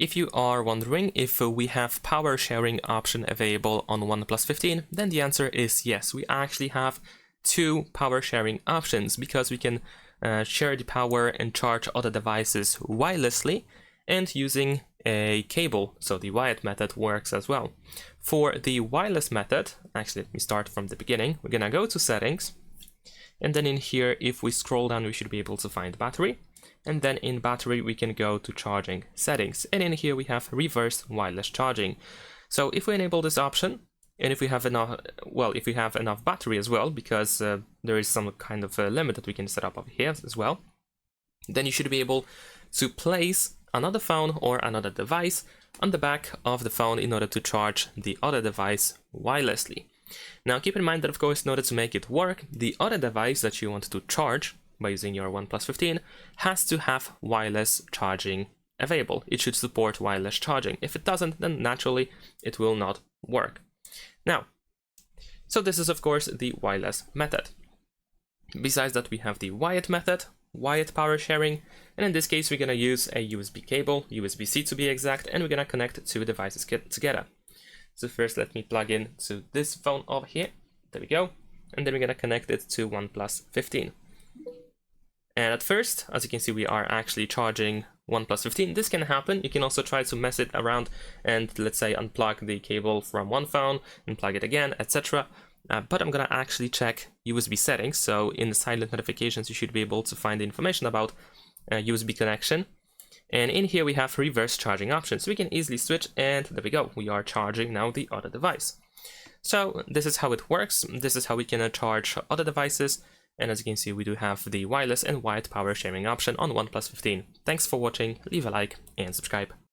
If you are wondering if we have power sharing option available on OnePlus 15, then the answer is yes. We actually have two power sharing options because we can share the power and charge other devices wirelessly and using a cable. So the wired method works as well. For the wireless method, actually let me start from the beginning. We're gonna go to settings, and then in here, if we scroll down, we should be able to find battery. And then in battery, we can go to charging settings. And in here, we have reverse wireless charging. So if we enable this option, and if we have enough, well, if we have enough battery as well, because there is some kind of limit that we can set up over here as well, then you should be able to place another phone or another device on the back of the phone in order to charge the other device wirelessly. Now keep in mind that, of course, in order to make it work, the other device that you want to charge by using your OnePlus 15 has to have wireless charging available. It should support wireless charging. If it doesn't, then naturally it will not work. Now, so this is of course the wireless method. Besides that, we have the wired method, wired power sharing, and in this case we're going to use a USB cable, USB-C to be exact, and we're going to connect two devices together. So first let me plug in to this phone over here, there we go, and then we're going to connect it to OnePlus 15. And at first, as you can see, we are actually charging OnePlus 15. This can happen. You can also try to mess it around and, let's say, unplug the cable from one phone and plug it again, etc. But I'm going to actually check USB settings. So in the silent notifications, you should be able to find the information about USB connection. And in here, we have reverse charging options. So we can easily switch, and there we go. We are charging now the other device. So this is how it works. This is how we can charge other devices. And as you can see, we do have the wireless and wired power sharing option on OnePlus 15. Thanks for watching, leave a like and subscribe.